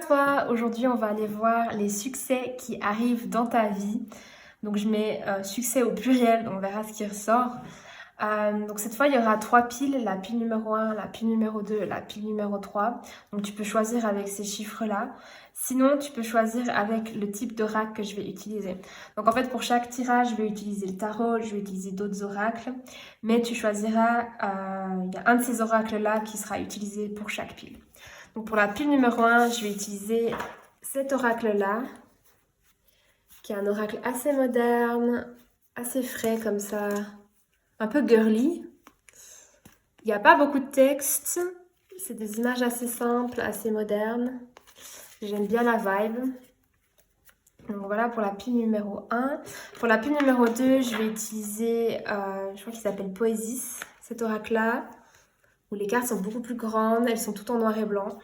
toi, aujourd'hui on va aller voir les succès qui arrivent dans ta vie. Donc je mets succès au pluriel, on verra ce qui ressort. Donc cette fois il y aura 3 piles, la pile numéro 1, la pile numéro 2, la pile numéro 3. Donc tu peux choisir avec ces chiffres-là. Sinon tu peux choisir avec le type d'oracle que je vais utiliser. Donc en fait pour chaque tirage je vais utiliser le tarot, je vais utiliser d'autres oracles. Mais tu choisiras, il y a un de ces oracles-là qui sera utilisé pour chaque pile. Donc pour la pile numéro 1, je vais utiliser cet oracle-là, qui est un oracle assez moderne, assez frais comme ça, un peu girly. Il n'y a pas beaucoup de texte, c'est des images assez simples, assez modernes. J'aime bien la vibe. Donc voilà pour la pile numéro 1. Pour la pile numéro 2, je vais utiliser, je crois qu'il s'appelle Poésis, cet oracle-là, où les cartes sont beaucoup plus grandes, elles sont toutes en noir et blanc.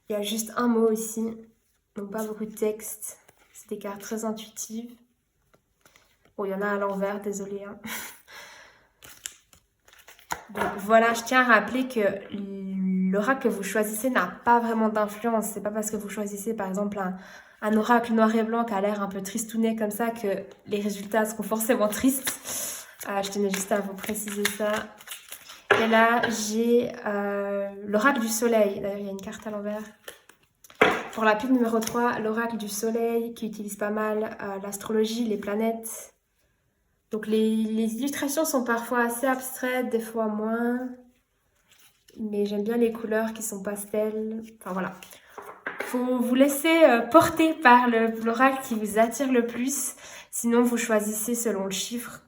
Il y a juste un mot ici, donc pas beaucoup de texte. C'est des cartes très intuitives. Bon, il y en a à l'envers, désolé. Hein. Donc voilà, je tiens à rappeler que l'oracle que vous choisissez n'a pas vraiment d'influence. C'est pas parce que vous choisissez par exemple un oracle noir et blanc qui a l'air un peu tristounet comme ça que les résultats seront forcément tristes. Je tenais juste à vous préciser ça. Et là, j'ai l'oracle du soleil. D'ailleurs, il y a une carte à l'envers. Pour la pile numéro 3, l'oracle du soleil qui utilise pas mal l'astrologie, les planètes. Donc les illustrations sont parfois assez abstraites, des fois moins. Mais j'aime bien les couleurs qui sont pastel. Enfin voilà. Faut vous laisser porter par l'oracle qui vous attire le plus. Sinon, vous choisissez selon le chiffre.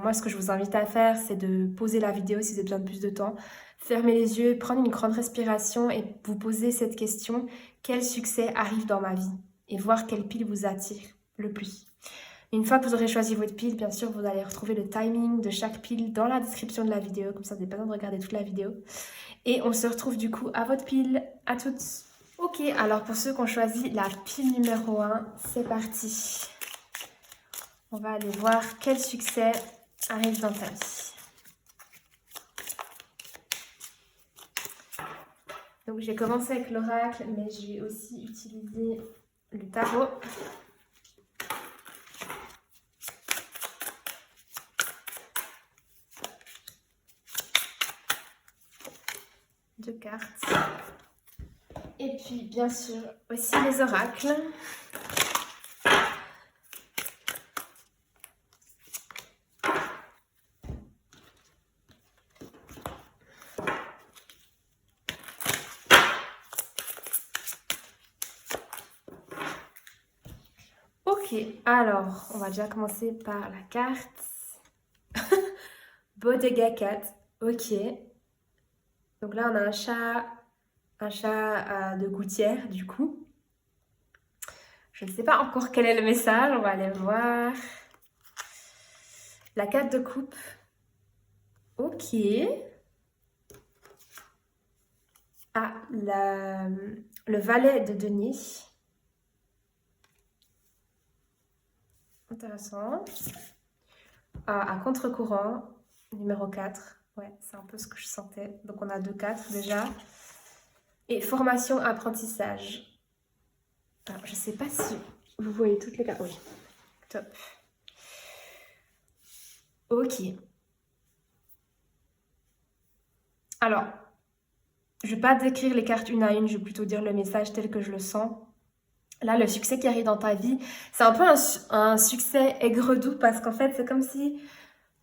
Moi, ce que je vous invite à faire, c'est de poser la vidéo si vous avez besoin de plus de temps. Fermez les yeux, prendre une grande respiration et vous poser cette question. Quel succès arrive dans ma vie? Et voir quelle pile vous attire le plus. Une fois que vous aurez choisi votre pile, bien sûr, vous allez retrouver le timing de chaque pile dans la description de la vidéo. Comme ça, vous n'avez pas besoin de regarder toute la vidéo. Et on se retrouve du coup à votre pile. À toutes. Ok, alors pour ceux qui ont choisi la pile numéro 1, c'est parti. On va aller voir quel succès arrive dans ta vie. Donc j'ai commencé avec l'oracle, mais je vais aussi utiliser le tarot. Deux cartes. Et puis bien sûr aussi les oracles. Ok, alors on va déjà commencer par la carte. Bodega Cat, ok. Donc là on a un chat de gouttière du coup. Je ne sais pas encore quel est le message, on va aller voir. La 4 de coupe, ok. Ah, le valet de denier. Intéressant. À contre-courant, numéro 4. Ouais, c'est un peu ce que je sentais. Donc on a 2 4 déjà. Et formation apprentissage. Alors, je ne sais pas si vous voyez toutes les cartes. Oui, top. Ok. Alors, je ne vais pas décrire les cartes une à une, je vais plutôt dire le message tel que je le sens. Là, le succès qui arrive dans ta vie, c'est un peu un succès aigre-doux parce qu'en fait, c'est comme si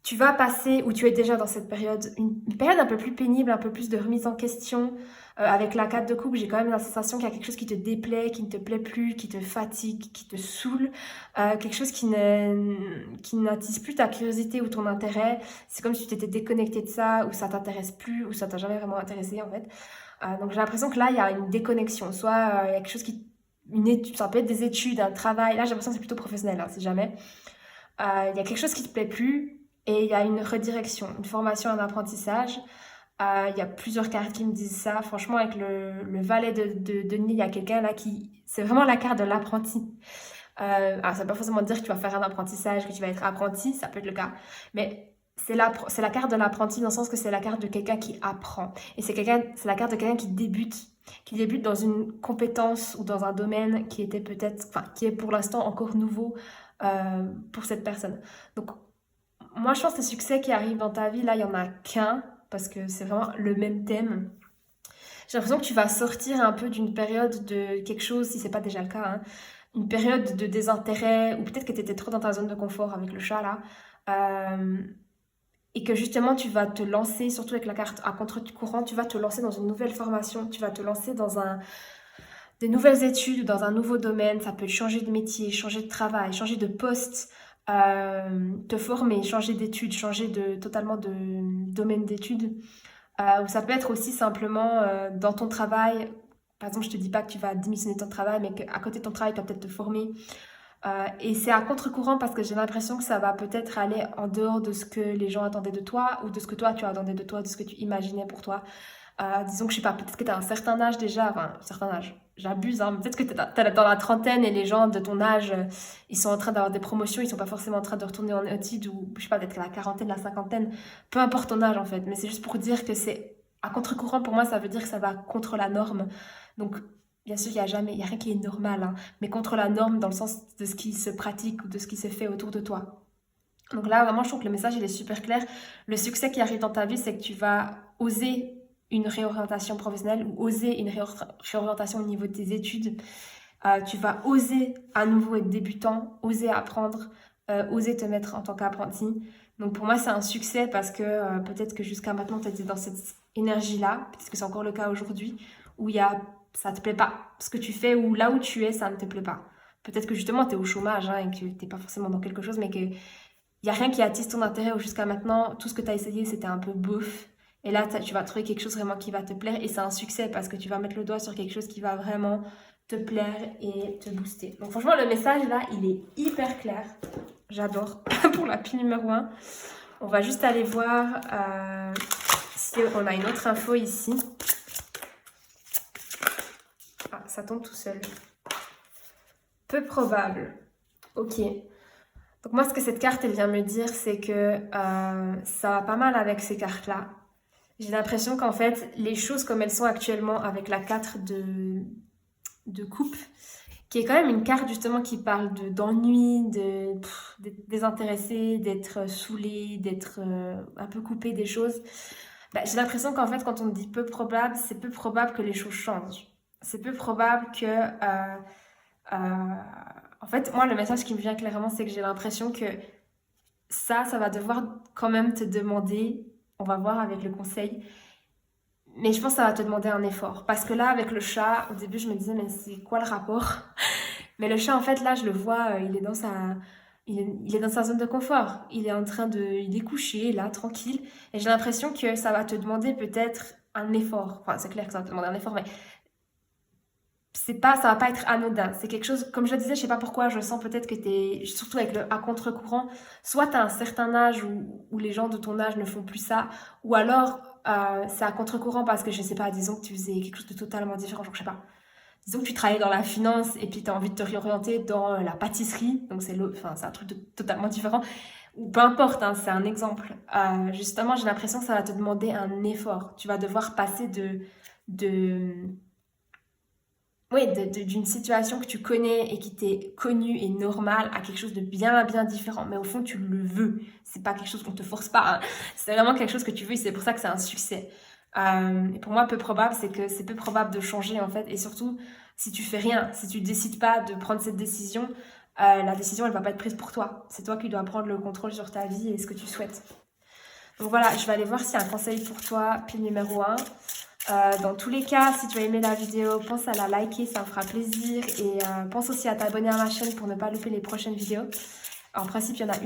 tu vas passer, ou tu es déjà dans cette période, une période un peu plus pénible, un peu plus de remise en question. Avec la 4 de coupe, j'ai quand même la sensation qu'il y a quelque chose qui te déplaît, qui ne te plaît plus, qui te fatigue, qui te saoule. Quelque chose qui n'attise plus ta curiosité ou ton intérêt. C'est comme si tu t'étais déconnecté de ça, ou ça t'intéresse plus, ou ça t'a jamais vraiment intéressé en fait. Donc j'ai l'impression que là, il y a une déconnexion. Soit il y a quelque chose une étude, ça peut être des études, un travail. Là, j'ai l'impression que c'est plutôt professionnel, hein, si jamais. Il y a quelque chose qui te plaît plus et il y a une redirection, une formation, un apprentissage. Il y a plusieurs cartes qui me disent ça. Franchement, avec le valet de nez, il y a quelqu'un là qui... C'est vraiment la carte de l'apprenti. Alors, ça ne veut pas forcément dire que tu vas faire un apprentissage, que tu vas être apprenti, ça peut être le cas. Mais c'est la carte de l'apprenti dans le sens que c'est la carte de quelqu'un qui apprend. Et c'est la carte de quelqu'un qui débute. qui débute dans une compétence ou dans un domaine qui était qui est pour l'instant encore nouveau pour cette personne. Donc, moi, je pense que les succès qui arrivent dans ta vie, là, il y en a qu'un, parce que c'est vraiment le même thème. J'ai l'impression que tu vas sortir un peu d'une période de quelque chose, si c'est pas déjà le cas, hein, une période de désintérêt, ou peut-être que tu étais trop dans ta zone de confort avec le chat, là. Euh, et que justement, tu vas te lancer, surtout avec la carte à contre-courant, tu vas te lancer dans une nouvelle formation, tu vas te lancer dans des nouvelles études, dans un nouveau domaine. Ça peut changer de métier, changer de travail, changer de poste, te former, changer d'études, totalement de domaine d'études. Ou ça peut être aussi simplement dans ton travail. Par exemple, je te dis pas que tu vas démissionner de ton travail, mais qu'à côté de ton travail, tu vas peut-être te former. Et c'est à contre-courant parce que j'ai l'impression que ça va peut-être aller en dehors de ce que les gens attendaient de toi ou de ce que toi tu attendais de toi, de ce que tu imaginais pour toi. Disons que je sais pas, peut-être que tu as un certain âge déjà, enfin, un certain âge, j'abuse, hein, mais peut-être que tu es dans la trentaine et les gens de ton âge, ils sont en train d'avoir des promotions, ils sont pas forcément en train de retourner en études ou je sais pas, d'être à la quarantaine, la cinquantaine, peu importe ton âge en fait, mais c'est juste pour dire que c'est à contre-courant pour moi, ça veut dire que ça va contre la norme. Donc, bien sûr, il y a rien qui est normal, hein, mais contre la norme dans le sens de ce qui se pratique ou de ce qui se fait autour de toi. Donc là, vraiment, je trouve que le message, il est super clair. Le succès qui arrive dans ta vie, c'est que tu vas oser une réorientation professionnelle ou oser une réorientation au niveau de tes études. Tu vas oser à nouveau être débutant, oser apprendre, oser te mettre en tant qu'apprenti. Donc pour moi, c'est un succès parce que peut-être que jusqu'à maintenant, tu étais dans cette énergie-là, peut-être que c'est encore le cas aujourd'hui, où ça te plaît pas ce que tu fais ou là où tu es, ça ne te plaît pas. Peut-être que justement, tu es au chômage hein, et que tu n'es pas forcément dans quelque chose, mais que il n'y a rien qui attise ton intérêt ou jusqu'à maintenant, tout ce que tu as essayé, c'était un peu bof. Et là, tu vas trouver quelque chose vraiment qui va te plaire et c'est un succès parce que tu vas mettre le doigt sur quelque chose qui va vraiment te plaire et te booster. Donc franchement, le message là, il est hyper clair. J'adore pour la pile numéro 1. On va juste aller voir si on a une autre info ici. Ah, ça tombe tout seul. Peu probable. Ok. Donc moi, ce que cette carte, elle vient me dire, c'est que ça va pas mal avec ces cartes-là. J'ai l'impression qu'en fait, les choses comme elles sont actuellement avec la 4 de coupe, qui est quand même une carte justement qui parle d'ennui, d'être désintéressé, d'être saoulé, d'être un peu coupé des choses. Bah, j'ai l'impression qu'en fait, quand on dit peu probable, c'est peu probable que les choses changent. C'est peu probable que... euh, en fait, moi, le message qui me vient clairement, c'est que j'ai l'impression que ça va devoir quand même te demander, on va voir avec le conseil, mais je pense que ça va te demander un effort. Parce que là, avec le chat, au début, je me disais, mais c'est quoi le rapport? Mais le chat, en fait, là, je le vois, il est dans sa zone de confort. Il est couché, là, tranquille. Et j'ai l'impression que ça va te demander peut-être un effort. Enfin, c'est clair que ça va te demander un effort, mais ça va pas être anodin. C'est quelque chose, comme je le disais, je sais pas pourquoi, je sens peut-être que t'es, surtout avec à contre-courant, soit tu as un certain âge où les gens de ton âge ne font plus ça, ou alors c'est à contre-courant parce que je sais pas, disons que tu faisais quelque chose de totalement différent, genre je sais pas. Disons que tu travaillais dans la finance et puis tu as envie de te réorienter dans la pâtisserie, donc c'est un truc totalement différent. Ou peu importe, hein, c'est un exemple. Justement, j'ai l'impression que ça va te demander un effort. Tu vas devoir passer de oui, d'une situation que tu connais et qui t'est connue et normale à quelque chose de bien, bien différent. Mais au fond, tu le veux. C'est pas quelque chose qu'on te force pas, hein. C'est vraiment quelque chose que tu veux et c'est pour ça que c'est un succès. Et pour moi, peu probable, c'est que c'est peu probable de changer en fait. Et surtout, si tu fais rien, si tu décides pas de prendre cette décision, la décision, elle va pas être prise pour toi. C'est toi qui dois prendre le contrôle sur ta vie et ce que tu souhaites. Donc voilà, je vais aller voir s'il y a un conseil pour toi, pile numéro 1. Dans tous les cas, si tu as aimé la vidéo, pense à la liker, ça me fera plaisir. Et pense aussi à t'abonner à ma chaîne pour ne pas louper les prochaines vidéos. En principe, il y en a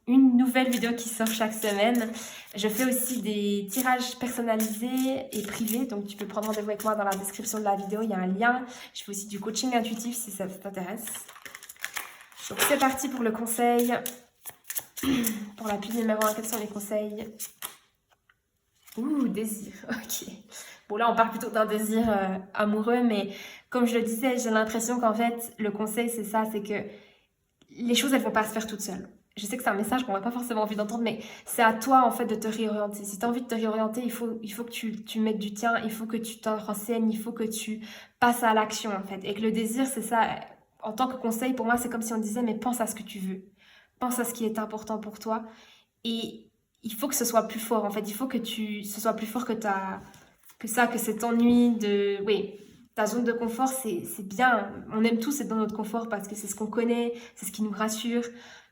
une nouvelle vidéo qui sort chaque semaine. Je fais aussi des tirages personnalisés et privés. Donc, tu peux prendre rendez-vous avec moi dans la description de la vidéo. Il y a un lien. Je fais aussi du coaching intuitif si ça t'intéresse. Donc, c'est parti pour le conseil. Pour la pile numéro 1, quels sont les conseils? Ouh, désir, ok. Bon, là, on parle plutôt d'un désir amoureux, mais comme je le disais, j'ai l'impression qu'en fait, le conseil, c'est ça, c'est que les choses, elles vont pas se faire toutes seules. je sais que c'est un message qu'on n'a pas forcément envie d'entendre, mais c'est à toi en fait de te réorienter. Si tu as envie de te réorienter, il faut que tu mettes du tien, il faut que tu t'en renseignes, il faut que tu passes à l'action en fait. Et que le désir, c'est ça. En tant que conseil, pour moi, c'est comme si on disait, mais pense à ce que tu veux. Pense à ce qui est important pour toi. Et il faut que ce soit plus fort en fait. Il faut que ce soit plus fort que cet ennui de... Oui, ta zone de confort, c'est bien. On aime tous être dans notre confort parce que c'est ce qu'on connaît, c'est ce qui nous rassure.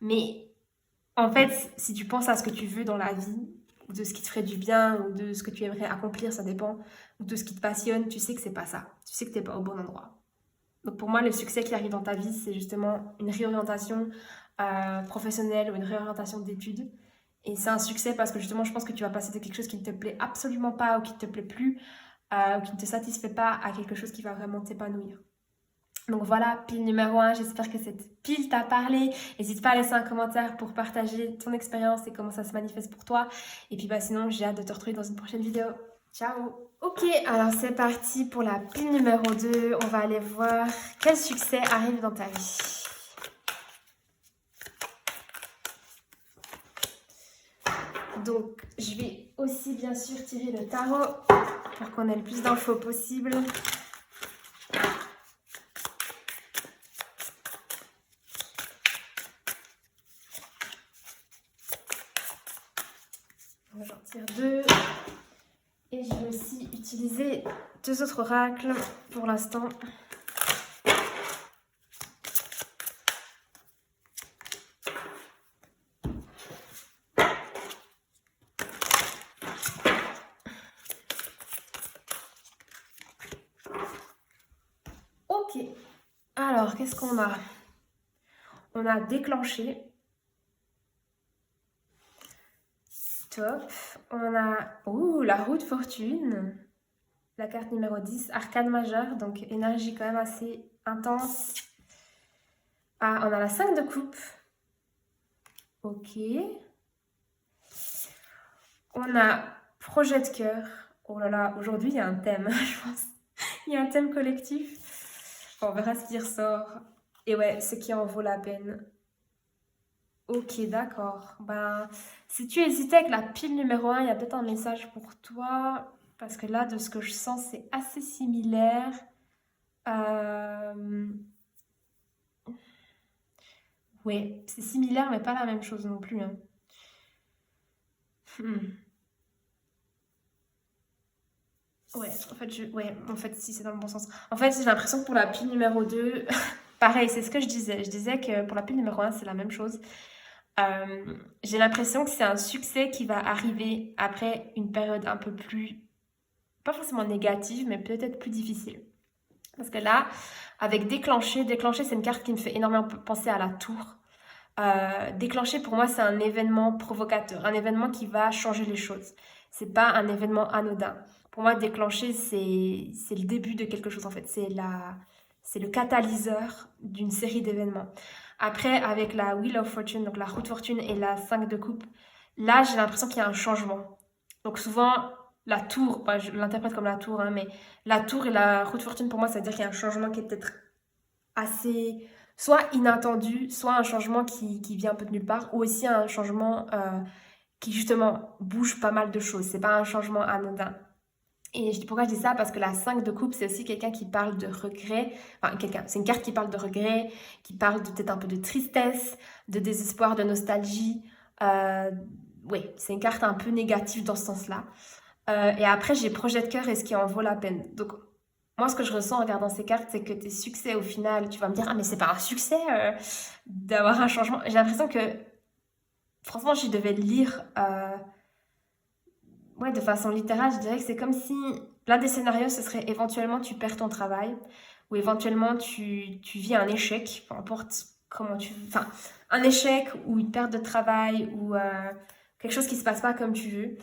Mais en fait, si tu penses à ce que tu veux dans la vie, ou de ce qui te ferait du bien, ou de ce que tu aimerais accomplir, ça dépend, ou de ce qui te passionne, tu sais que c'est pas ça. Tu sais que t'es pas au bon endroit. Donc pour moi, le succès qui arrive dans ta vie, c'est justement une réorientation professionnelle ou une réorientation d'études. Et c'est un succès parce que justement, je pense que tu vas passer de quelque chose qui ne te plaît absolument pas ou qui ne te plaît plus ou qui ne te satisfait pas à quelque chose qui va vraiment t'épanouir. Donc voilà, pile numéro 1, j'espère que cette pile t'a parlé. N'hésite pas à laisser un commentaire pour partager ton expérience et comment ça se manifeste pour toi. Et puis sinon, j'ai hâte de te retrouver dans une prochaine vidéo. Ciao! Ok, alors c'est parti pour la pile numéro 2. On va aller voir quel succès arrive dans ta vie. Donc, je vais aussi bien sûr tirer le tarot pour qu'on ait le plus d'infos possible. J'en tire 2. Et je vais aussi utiliser 2 autres oracles pour l'instant. Ok. Alors, qu'est-ce qu'on a? On a déclenché. Top. On a la roue de fortune. La carte numéro 10, arcane majeur, donc énergie quand même assez intense. Ah, on a la 5 de coupe. Ok. On a projet de cœur. Oh là là, aujourd'hui il y a un thème, je pense. Il y a un thème collectif. Bon, on verra ce qui ressort. Et ouais, ce qui en vaut la peine. Ok, d'accord. Ben, si tu hésitais avec la pile numéro 1, il y a peut-être un message pour toi. Parce que là, de ce que je sens, c'est assez similaire. Ouais, c'est similaire, mais pas la même chose non plus, hein. Hmm. Ouais, en fait, si c'est dans le bon sens. En fait, j'ai l'impression que pour la pile numéro 2, pareil, c'est ce que je disais. Je disais que pour la pile numéro 1, c'est la même chose. J'ai l'impression que c'est un succès qui va arriver après une période un peu plus, pas forcément négative, mais peut-être plus difficile. Parce que là, avec déclencher, c'est une carte qui me fait énormément penser à la tour. Déclencher, pour moi, c'est un événement provocateur, un événement qui va changer les choses. C'est pas un événement anodin. Pour moi, déclencher, c'est le début de quelque chose, en fait. C'est le catalyseur d'une série d'événements. Après, avec la Wheel of Fortune, donc la roue de fortune et la 5 de coupe, là, j'ai l'impression qu'il y a un changement. Donc souvent, la tour, je l'interprète comme la tour, hein, mais la tour et la roue de fortune, pour moi, ça veut dire qu'il y a un changement qui est peut-être assez, soit inattendu, soit un changement qui vient un peu de nulle part, ou aussi un changement qui justement bouge pas mal de choses. C'est pas un changement anodin. Et pourquoi je dis ça? Parce que la 5 de coupe, c'est aussi quelqu'un qui parle de regret. Enfin, c'est une carte qui parle de regret, qui parle peut-être un peu de tristesse, de désespoir, de nostalgie. Euh, oui, c'est une carte un peu négative dans ce sens-là. Et après, j'ai projet de cœur et ce qui en vaut la peine. Donc, moi, ce que je ressens en regardant ces cartes, c'est que tes succès, au final, tu vas me dire, ah, mais c'est pas un succès d'avoir un changement. J'ai l'impression que, franchement, je devais le lire ouais, de façon littérale. Je dirais que c'est comme si l'un des scénarios, ce serait éventuellement tu perds ton travail ou éventuellement tu vis un échec, peu importe comment tu... Enfin, un échec ou une perte de travail ou quelque chose qui se passe pas comme tu veux.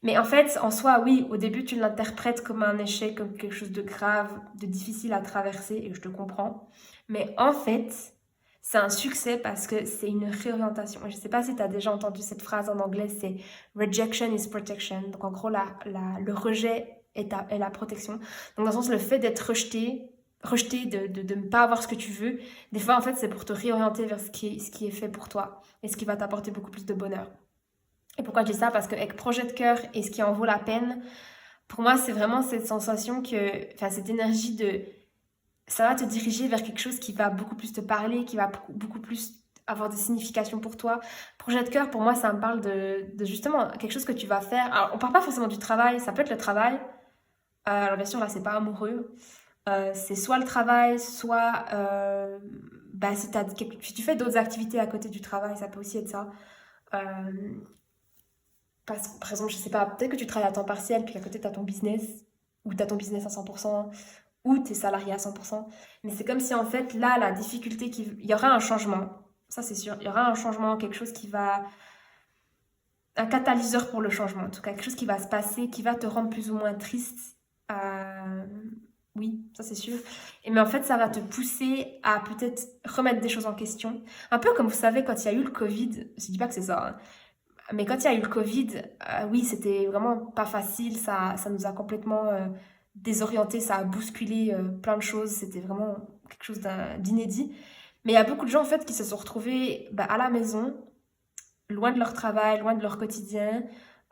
Mais en fait, en soi, oui, au début, tu l'interprètes comme un échec, comme quelque chose de grave, de difficile à traverser, et je te comprends. Mais en fait, c'est un succès parce que c'est une réorientation. Je ne sais pas si tu as déjà entendu cette phrase en anglais, c'est rejection is protection. Donc en gros, le rejet est la protection. Donc dans le sens, le fait d'être rejeté rejeter, de ne pas avoir ce que tu veux. Des fois, en fait, c'est pour te réorienter vers ce qui est fait pour toi et ce qui va t'apporter beaucoup plus de bonheur. Et pourquoi je dis ça? Parce qu'avec projet de cœur et ce qui en vaut la peine, pour moi, c'est vraiment cette sensation enfin, cette énergie ça va te diriger vers quelque chose qui va beaucoup plus te parler, qui va beaucoup plus avoir de signification pour toi. Projet de cœur, pour moi, ça me parle de justement quelque chose que tu vas faire. Alors, on parle pas forcément du travail, ça peut être le travail. Alors, bien sûr, là, c'est pas amoureux. C'est soit le travail, soit si tu fais d'autres activités à côté du travail, ça peut aussi être ça. Euh, par exemple, je sais pas, peut-être que tu travailles à temps partiel, puis à côté, tu as ton business, ou tu as ton business à 100%, ou tu es salarié à 100%. Mais c'est comme si en fait, là, la difficulté, il y aura un changement, ça c'est sûr, il y aura un changement, quelque chose qui va... Un catalyseur pour le changement, en tout cas, quelque chose qui va se passer, qui va te rendre plus ou moins triste. Oui, ça c'est sûr. Mais en fait, ça va te pousser à peut-être remettre des choses en question. Un peu comme vous savez, quand il y a eu le Covid, je dis pas que c'est ça, hein, mais quand il y a eu le Covid, oui, c'était vraiment pas facile. Ça nous a complètement désorientés, ça a bousculé plein de choses. C'était vraiment quelque chose d'inédit. Mais il y a beaucoup de gens en fait qui se sont retrouvés à la maison, loin de leur travail, loin de leur quotidien.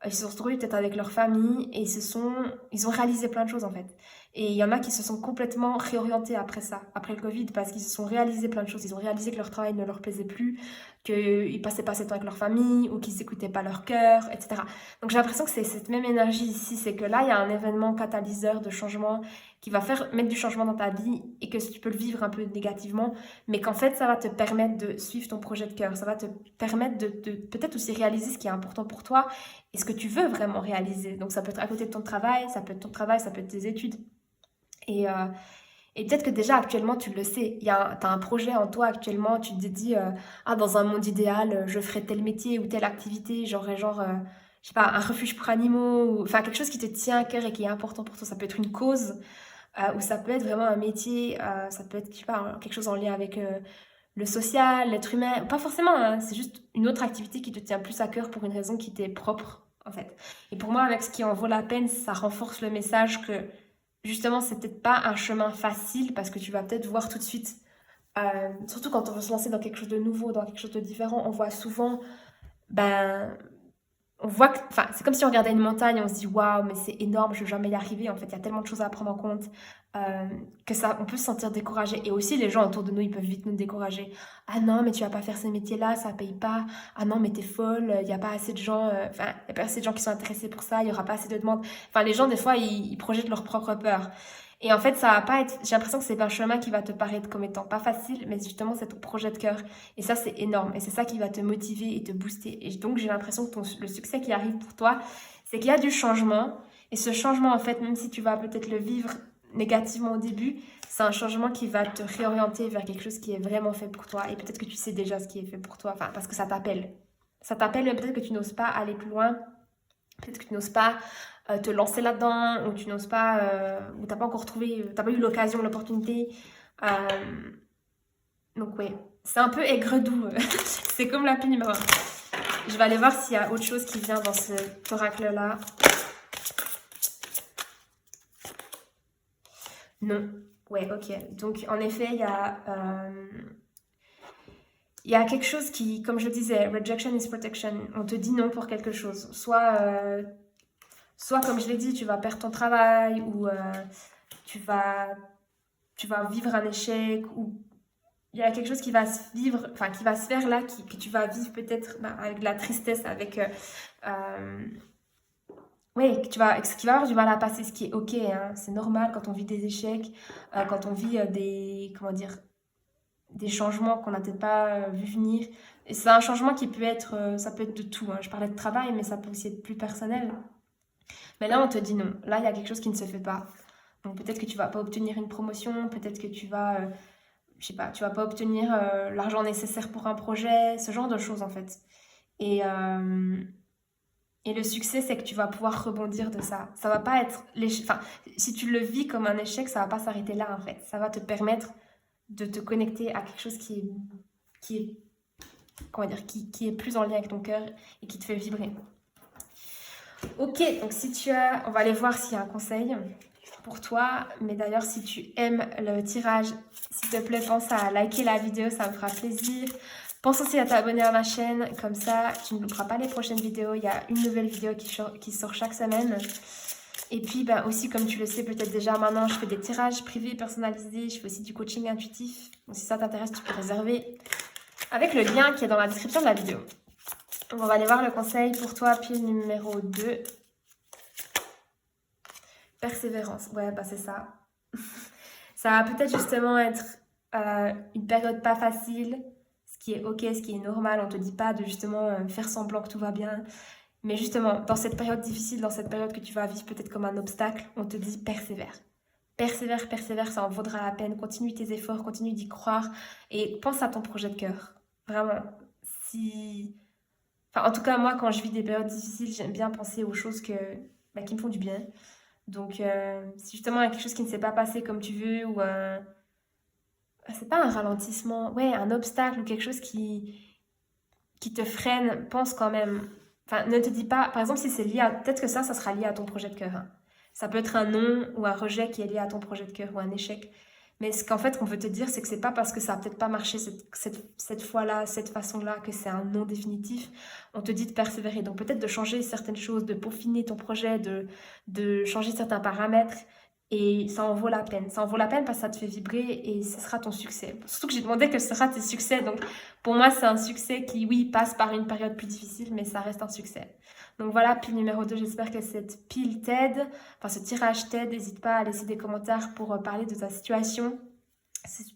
Ils se sont retrouvés peut-être avec leur famille et ils ont réalisé plein de choses en fait. Et il y en a qui se sont complètement réorientés après ça, après le Covid, parce qu'ils se sont réalisés plein de choses. Ils ont réalisé que leur travail ne leur plaisait plus, qu'ils passaient pas assez de temps avec leur famille ou qu'ils n'écoutaient pas leur cœur, etc. Donc j'ai l'impression que c'est cette même énergie ici, c'est que là, il y a un événement catalyseur de changement qui va mettre du changement dans ta vie et que tu peux le vivre un peu négativement, mais qu'en fait, ça va te permettre de suivre ton projet de cœur. Ça va te permettre de peut-être aussi réaliser ce qui est important pour toi et ce que tu veux vraiment réaliser. Donc ça peut être à côté de ton travail, ça peut être ton travail, ça peut être tes études. Et, euh, et peut-être que déjà actuellement tu le sais, tu as un projet en toi actuellement, tu te dis ah dans un monde idéal je ferais tel métier ou telle activité, j'aurais je sais pas un refuge pour animaux, ou enfin quelque chose qui te tient à cœur et qui est important pour toi. Ça peut être une cause ou ça peut être vraiment un métier, ça peut être je sais pas quelque chose en lien avec le social, l'être humain, pas forcément, hein, c'est juste une autre activité qui te tient plus à cœur pour une raison qui t'est propre en fait. Et pour moi avec ce qui en vaut la peine, ça renforce le message que justement, c'est peut-être pas un chemin facile parce que tu vas peut-être voir tout de suite, surtout quand on veut se lancer dans quelque chose de nouveau, dans quelque chose de différent, on voit souvent, ben, on voit que, enfin, c'est comme si on regardait une montagne, on se dit waouh, mais c'est énorme, je vais jamais y arriver. En fait, il y a tellement de choses à prendre en compte que on peut se sentir découragé. Et aussi, les gens autour de nous, ils peuvent vite nous décourager. Ah non, mais tu vas pas faire ces métiers-là, ça paye pas. Ah non, mais t'es folle, il y a pas assez de gens, enfin, il y a pas assez de gens qui sont intéressés pour ça, il y aura pas assez de demandes. Enfin, les gens, des fois, ils projettent leur propre peur. Et en fait, ça va pas être. J'ai l'impression que c'est un chemin qui va te paraître comme étant pas facile, mais justement, c'est ton projet de cœur. Et ça, c'est énorme. Et c'est ça qui va te motiver et te booster. Et donc, j'ai l'impression que le succès qui arrive pour toi, c'est qu'il y a du changement. Et ce changement, en fait, même si tu vas peut-être le vivre négativement au début, c'est un changement qui va te réorienter vers quelque chose qui est vraiment fait pour toi. Et peut-être que tu sais déjà ce qui est fait pour toi. Enfin, parce que ça t'appelle. Ça t'appelle, mais peut-être que tu n'oses pas aller plus loin. Peut-être que tu n'oses pas te lancer là-dedans, ou tu n'oses pas, ou t'as pas encore trouvé, t'as pas eu l'occasion, l'opportunité. Euh, donc ouais, c'est un peu aigre-doux. C'est comme la numéro 1. Je vais aller voir s'il y a autre chose qui vient dans cet oracle-là. Non. Ouais, ok. Donc en effet, il y a quelque chose qui, comme je disais, rejection is protection. On te dit non pour quelque chose. Soit comme je l'ai dit, tu vas perdre ton travail, ou tu vas, tu vas vivre un échec, ou il y a quelque chose qui va se vivre, enfin qui va se faire là, que tu vas vivre peut-être avec de la tristesse, avec oui, qui va avoir du mal à passer, ce qui est ok, hein, c'est normal quand on vit des échecs, quand on vit des, comment dire, des changements qu'on n'a peut-être pas vu venir. Et c'est un changement qui peut être, ça peut être de tout, hein. Je parlais de travail, mais ça peut aussi être plus personnel. Mais là, on te dit non. Là, il y a quelque chose qui ne se fait pas. Donc peut-être que tu vas pas obtenir une promotion, peut-être que tu vas, je sais pas, tu vas pas obtenir l'argent nécessaire pour un projet, ce genre de choses en fait. Et, euh, et le succès, c'est que tu vas pouvoir rebondir de ça. Ça va pas être enfin, si tu le vis comme un échec, ça va pas s'arrêter là en fait. Ça va te permettre de te connecter à quelque chose qui est, comment dire, qui est plus en lien avec ton cœur et qui te fait vibrer. Ok, donc si tu as, on va aller voir s'il y a un conseil. pour toi. Mais d'ailleurs, si tu aimes le tirage, s'il te plaît, pense à liker la vidéo, ça me fera plaisir. Pense aussi à t'abonner à ma chaîne, comme ça tu ne louperas pas les prochaines vidéos. Il y a une nouvelle vidéo qui sort chaque semaine. Et puis aussi, comme tu le sais peut-être déjà maintenant, je fais des tirages privés personnalisés. Je fais aussi du coaching intuitif. Donc si ça t'intéresse, tu peux réserver avec le lien qui est dans la description de la vidéo. Donc on va aller voir le conseil pour toi, pile numéro 2. Persévérance. Ouais, c'est ça. Ça va peut-être justement être une période pas facile, ce qui est ok, ce qui est normal. On te dit pas de justement faire semblant que tout va bien. Mais justement, dans cette période difficile, dans cette période que tu vas vivre peut-être comme un obstacle, on te dit persévère. Persévère, persévère, ça en vaudra la peine. Continue tes efforts, continue d'y croire et pense à ton projet de cœur. Vraiment. En tout cas, moi, quand je vis des périodes difficiles, j'aime bien penser aux choses qui me font du bien. Donc, si justement il y a quelque chose qui ne s'est pas passé comme tu veux ou c'est pas un ralentissement, ouais, un obstacle ou quelque chose qui te freine, pense quand même. Enfin, ne te dis pas, par exemple, si c'est lié à, peut-être que ça sera lié à ton projet de cœur. Hein. Ça peut être un non ou un rejet qui est lié à ton projet de cœur ou un échec. Mais ce qu'en fait, on veut te dire, c'est que c'est pas parce que ça a peut-être pas marché cette fois-là, cette façon-là, que c'est un non définitif. On te dit de persévérer. Donc peut-être de changer certaines choses, de peaufiner ton projet, de changer certains paramètres. Et ça en vaut la peine. Ça en vaut la peine parce que ça te fait vibrer et ce sera ton succès. Surtout que j'ai demandé quel sera tes succès. Donc pour moi, c'est un succès qui, oui, passe par une période plus difficile, mais ça reste un succès. Donc voilà, pile numéro 2, j'espère que cette pile t'aide, ce tirage t'aide. N'hésite pas à laisser des commentaires pour parler de ta situation.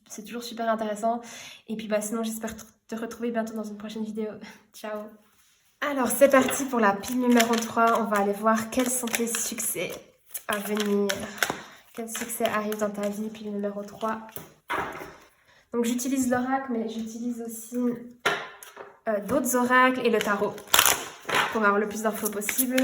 C'est toujours super intéressant. Et puis sinon, j'espère te retrouver bientôt dans une prochaine vidéo. Ciao. Alors, c'est parti pour la pile numéro 3. On va aller voir quels sont tes succès à venir. Quel succès arrive dans ta vie, pile numéro 3. Donc, j'utilise l'oracle, mais j'utilise aussi d'autres oracles et le tarot pour avoir le plus d'infos possible.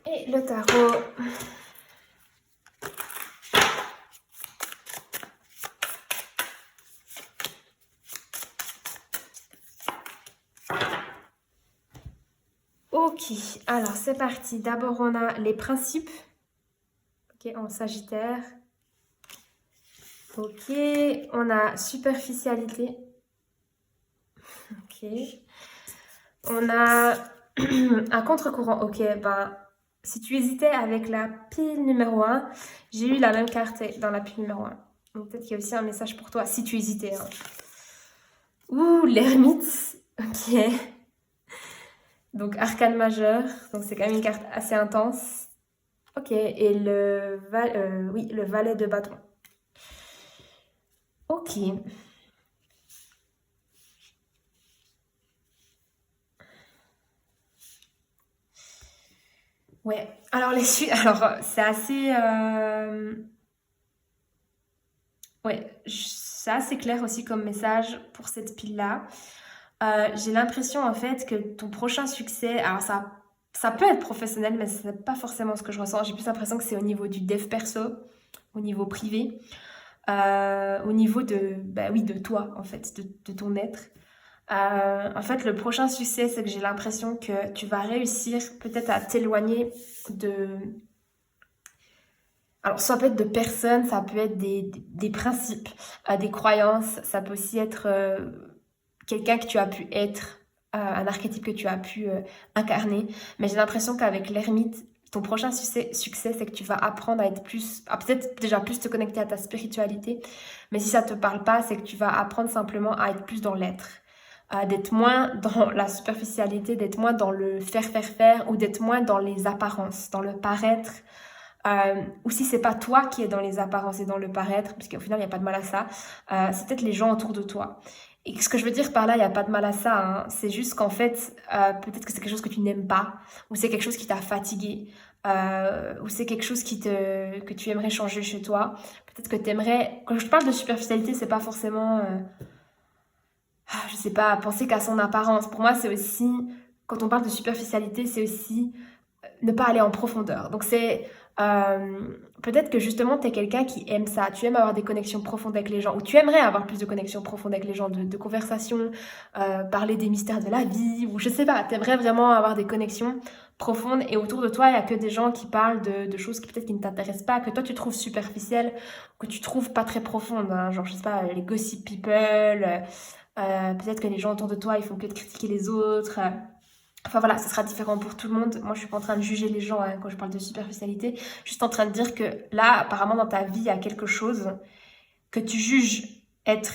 Et le tarot. Ok, alors c'est parti. D'abord, on a les principes. Ok, en Sagittaire. Ok, on a superficialité. Ok. On a un contre-courant. Ok, si tu hésitais avec la pile numéro 1, j'ai eu la même carte dans la pile numéro 1. Donc peut-être qu'il y a aussi un message pour toi, si tu hésitais. Hein. Ouh, l'ermite. Ok. Donc arcane majeur. Donc c'est quand même une carte assez intense. Ok, et le valet de bâton. Ok. Ouais, alors c'est assez... Ouais, c'est assez clair aussi comme message pour cette pile-là. J'ai l'impression en fait que ton prochain succès, alors ça peut être professionnel, mais ce n'est pas forcément ce que je ressens. J'ai plus l'impression que c'est au niveau du dev perso, au niveau privé, au niveau de toi en fait, de ton être. En fait, le prochain succès, c'est que j'ai l'impression que tu vas réussir peut-être à t'éloigner de... Alors, ça peut être de personnes, ça peut être des principes, des croyances, ça peut aussi être quelqu'un que tu as pu être, un archétype que tu as pu incarner. Mais j'ai l'impression qu'avec l'ermite, ton prochain succès, c'est que tu vas apprendre à être peut-être déjà plus te connecter à ta spiritualité. Mais si ça te parle pas, c'est que tu vas apprendre simplement à être plus dans l'être. D'être moins dans la superficialité, d'être moins dans le faire, ou d'être moins dans les apparences, dans le paraître. Ou si c'est pas toi qui es dans les apparences et dans le paraître, parce qu'au final, il n'y a pas de mal à ça, c'est peut-être les gens autour de toi. Et ce que je veux dire par là, il n'y a pas de mal à ça, hein. C'est juste qu'en fait, peut-être que c'est quelque chose que tu n'aimes pas, ou c'est quelque chose qui t'a fatigué, ou c'est quelque chose que tu aimerais changer chez toi. Peut-être que tu aimerais... Quand je parle de superficialité, c'est pas forcément... je sais pas, penser qu'à son apparence. Pour moi, c'est aussi... Quand on parle de superficialité, c'est aussi ne pas aller en profondeur. Donc c'est peut-être que justement tu es quelqu'un qui aime ça, tu aimes avoir des connexions profondes avec les gens, ou tu aimerais avoir plus de connexions profondes avec les gens, de conversations, parler des mystères de la vie, ou je sais pas, tu aimerais vraiment avoir des connexions profondes et autour de toi il n'y a que des gens qui parlent de choses qui peut-être qui ne t'intéressent pas, que toi tu trouves superficielles, que tu trouves pas très profondes, hein, genre je sais pas, les gossip people, peut-être que les gens autour de toi ils font que de critiquer les autres. Enfin voilà, ça sera différent pour tout le monde. Moi, je suis pas en train de juger les gens hein, quand je parle de superficialité. Juste en train de dire que là, apparemment, dans ta vie, il y a quelque chose que tu juges être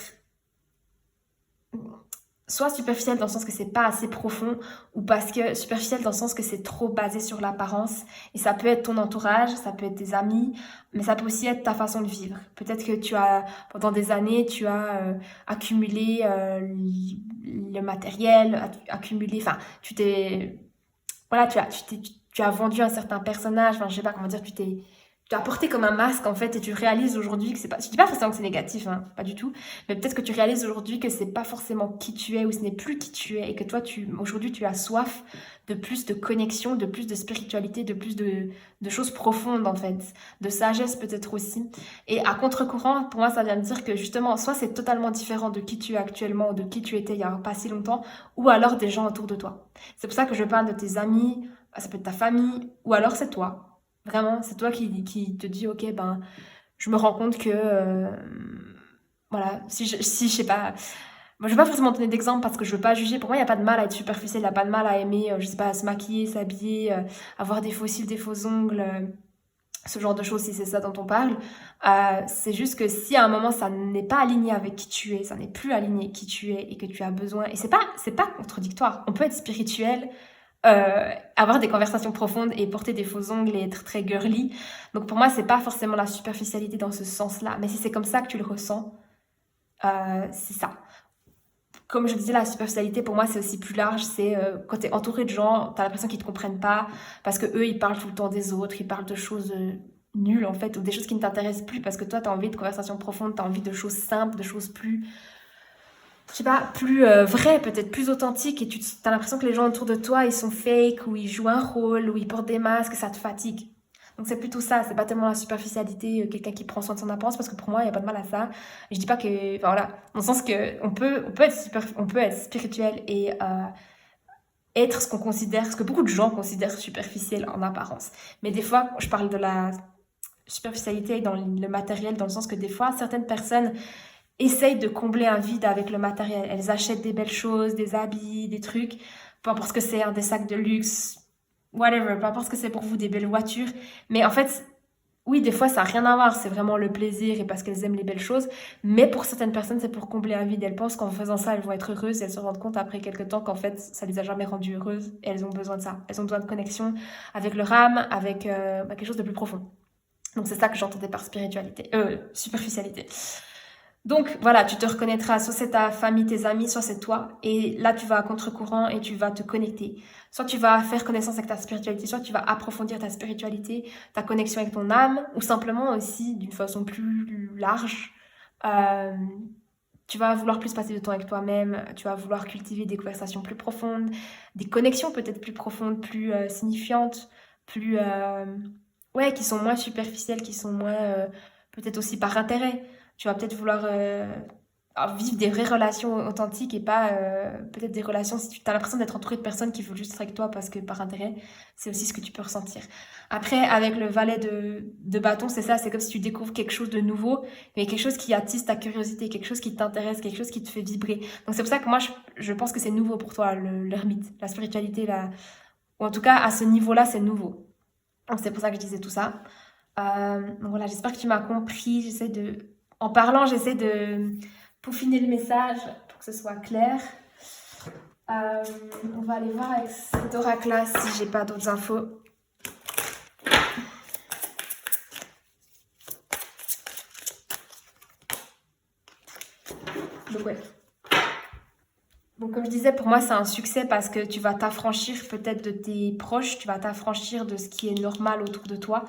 soit superficiel dans le sens que c'est pas assez profond, ou parce que superficiel dans le sens que c'est trop basé sur l'apparence. Et ça peut être ton entourage, ça peut être tes amis, mais ça peut aussi être ta façon de vivre. Peut-être que tu as, pendant des années, tu as accumulé le matériel, accumulé, enfin, tu t'es, voilà, tu as vendu un certain personnage, enfin, je sais pas comment dire, tu as porté comme un masque en fait, et tu réalises aujourd'hui que c'est pas, je dis pas forcément que c'est négatif, hein, pas du tout, mais peut-être que tu réalises aujourd'hui que c'est pas forcément qui tu es, ou ce n'est plus qui tu es, et que toi, aujourd'hui, tu as soif de plus de connexion, de plus de spiritualité, de plus de choses profondes en fait, de sagesse peut-être aussi. Et à contre-courant, pour moi, ça vient de dire que justement, soit c'est totalement différent de qui tu es actuellement, ou de qui tu étais il y a pas si longtemps, ou alors des gens autour de toi. C'est pour ça que je parle de tes amis, ça peut être ta famille, ou alors c'est toi. Vraiment, c'est toi qui te dis, ok, ben, je me rends compte que, voilà, si je sais pas, moi, je vais pas forcément donner d'exemple parce que je veux pas juger. Pour moi, il n'y a pas de mal à être superficiel, il n'y a pas de mal à aimer, je sais pas, se maquiller, s'habiller, avoir des faux cils, des faux ongles, ce genre de choses, si c'est ça dont on parle. C'est juste que si à un moment ça n'est pas aligné avec qui tu es, ça n'est plus aligné qui tu es et que tu as besoin, et c'est pas contradictoire. On peut être spirituel, avoir des conversations profondes et porter des faux ongles et être très girly. Donc pour moi, c'est pas forcément la superficialité dans ce sens-là. Mais si c'est comme ça que tu le ressens, c'est ça. Comme je disais, la superficialité, pour moi, c'est aussi plus large. C'est quand tu es entouré de gens, tu as l'impression qu'ils te comprennent pas parce que eux ils parlent tout le temps des autres, ils parlent de choses nulles en fait, ou des choses qui ne t'intéressent plus parce que toi, tu as envie de conversations profondes, tu as envie de choses simples, de choses plus, je sais pas, plus vraies, peut-être plus authentiques, et tu as l'impression que les gens autour de toi, ils sont fake, ou ils jouent un rôle, ou ils portent des masques, ça te fatigue. Donc c'est plutôt ça, c'est pas tellement la superficialité, quelqu'un qui prend soin de son apparence, parce que pour moi, il n'y a pas de mal à ça. Je dis pas que, enfin voilà, dans le sens que on peut être spirituel et être ce qu'on considère, ce que beaucoup de gens considèrent superficiel en apparence. Mais des fois, je parle de la superficialité dans le matériel, dans le sens que des fois, certaines personnes essayent de combler un vide avec le matériel. Elles achètent des belles choses, des habits, des trucs, peu importe ce que c'est, hein, des sacs de luxe, whatever, peu importe ce que c'est pour vous, des belles voitures. Mais en fait, oui, des fois, ça n'a rien à voir, c'est vraiment le plaisir et parce qu'elles aiment les belles choses. Mais pour certaines personnes, c'est pour combler un vide. Elles pensent qu'en faisant ça, elles vont être heureuses et elles se rendent compte après quelques temps qu'en fait, ça les a jamais rendues heureuses et elles ont besoin de ça. Elles ont besoin de connexion avec leur âme, avec quelque chose de plus profond. Donc c'est ça que j'entendais par spiritualité, superficialité. Donc voilà, tu te reconnaîtras, soit c'est ta famille, tes amis, soit c'est toi. Et là, tu vas à contre-courant et tu vas te connecter. Soit tu vas faire connaissance avec ta spiritualité, soit tu vas approfondir ta spiritualité, ta connexion avec ton âme, ou simplement aussi d'une façon plus large. euh, Tu vas vouloir plus passer de temps avec toi-même, tu vas vouloir cultiver des conversations plus profondes, des connexions peut-être plus profondes, plus signifiantes, plus... ouais, qui sont moins superficielles, qui sont moins... peut-être aussi par intérêt. Tu vas peut-être vouloir vivre des vraies relations authentiques et pas peut-être des relations, si tu as l'impression d'être entouré de personnes qui veulent juste être avec toi parce que par intérêt, c'est aussi ce que tu peux ressentir. Après, avec le valet de bâton, c'est ça, c'est comme si tu découvres quelque chose de nouveau, mais quelque chose qui attise ta curiosité, quelque chose qui t'intéresse, quelque chose qui te fait vibrer. Donc c'est pour ça que moi, je pense que c'est nouveau pour toi, l'ermite, la spiritualité, ou en tout cas, à ce niveau-là, c'est nouveau. Donc c'est pour ça que je disais tout ça. Donc voilà, j'espère que tu m'as compris. En parlant, j'essaie de peaufiner le message pour que ce soit clair. On va aller voir avec cet oracle-là si j'ai pas d'autres infos. Donc ouais. Donc comme je disais, pour moi c'est un succès parce que tu vas t'affranchir peut-être de tes proches, tu vas t'affranchir de ce qui est normal autour de toi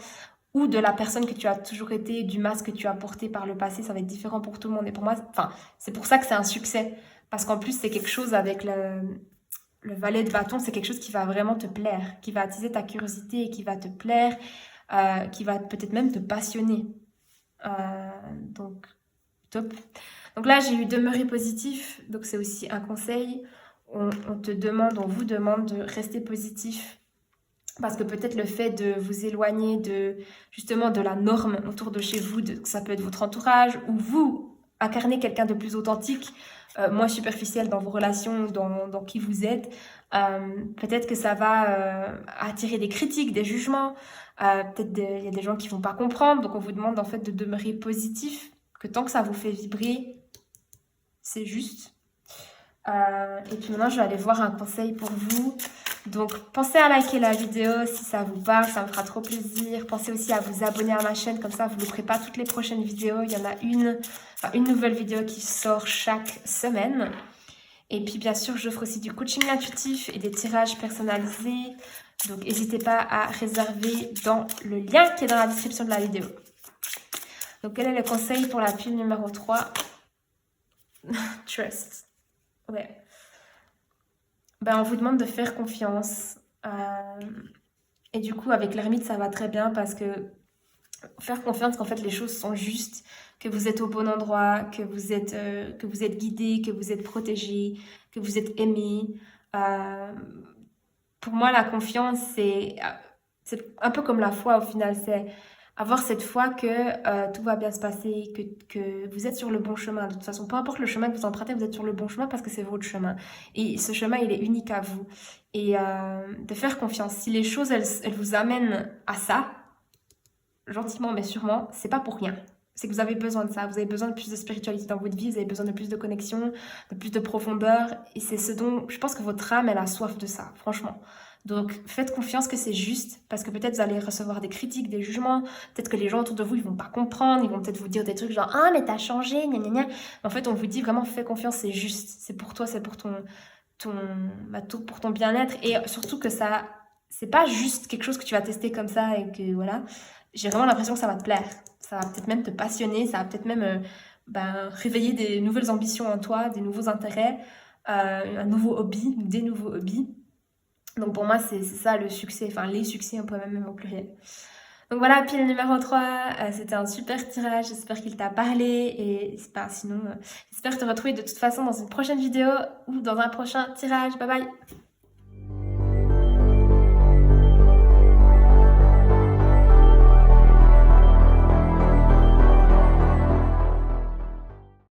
ou de la personne que tu as toujours été, du masque que tu as porté par le passé, ça va être différent pour tout le monde. Et pour moi, enfin, c'est pour ça que c'est un succès. Parce qu'en plus, c'est quelque chose avec le valet de bâton, c'est quelque chose qui va vraiment te plaire, qui va attiser ta curiosité et qui va te plaire, qui va peut-être même te passionner. Donc, top. Donc là, j'ai eu demeurer positif, donc c'est aussi un conseil. On vous demande de rester positif parce que peut-être le fait de vous éloigner justement de la norme autour de chez vous, ça peut être votre entourage ou vous incarnez quelqu'un de plus authentique, moins superficiel dans vos relations, dans qui vous êtes. Peut-être que ça va attirer des critiques, des jugements. Peut-être il y a des gens qui vont pas comprendre, donc on vous demande en fait de demeurer positif, que tant que ça vous fait vibrer, c'est juste. Et puis maintenant, je vais aller voir un conseil pour vous. Donc, pensez à liker la vidéo si ça vous parle, ça me fera trop plaisir. Pensez aussi à vous abonner à ma chaîne, comme ça vous ne louperez pas toutes les prochaines vidéos. Il y en a une nouvelle vidéo qui sort chaque semaine. Et puis, bien sûr, j'offre aussi du coaching intuitif et des tirages personnalisés. Donc, n'hésitez pas à réserver dans le lien qui est dans la description de la vidéo. Donc, quel est le conseil pour la pile numéro 3? Trust. Ouais. Ben, on vous demande de faire confiance. Et du coup, avec l'ermite, ça va très bien parce que faire confiance qu'en fait les choses sont justes, que vous êtes au bon endroit, que vous êtes guidé, que vous êtes protégé, que vous êtes aimé. Pour moi, la confiance, c'est un peu comme la foi au final. C'est avoir cette foi que tout va bien se passer, que vous êtes sur le bon chemin. De toute façon, peu importe le chemin que vous empruntez, vous êtes sur le bon chemin parce que c'est votre chemin. Et ce chemin, il est unique à vous. Et de faire confiance. Si les choses, elles vous amènent à ça, gentiment mais sûrement, c'est pas pour rien. C'est que vous avez besoin de ça, vous avez besoin de plus de spiritualité dans votre vie, vous avez besoin de plus de connexion, de plus de profondeur, et c'est ce dont je pense que votre âme, elle a soif de ça, franchement. Donc faites confiance que c'est juste, parce que peut-être vous allez recevoir des critiques, des jugements, peut-être que les gens autour de vous, ils vont pas comprendre, ils vont peut-être vous dire des trucs genre « Ah, mais t'as changé, gna gna gna ». En fait, on vous dit vraiment « Fais confiance, c'est juste, c'est pour toi, c'est pour pour ton bien-être », et surtout que ça, c'est pas juste quelque chose que tu vas tester comme ça et que voilà. J'ai vraiment l'impression que ça va te plaire. Ça va peut-être même te passionner, ça va peut-être même réveiller des nouvelles ambitions en toi, des nouveaux intérêts, un nouveau hobby, ou des nouveaux hobbies. Donc pour moi, c'est ça le succès, enfin les succès, on peut même au pluriel. Donc voilà, pile numéro 3, c'était un super tirage, j'espère qu'il t'a parlé et sinon, j'espère te retrouver de toute façon dans une prochaine vidéo ou dans un prochain tirage. Bye bye!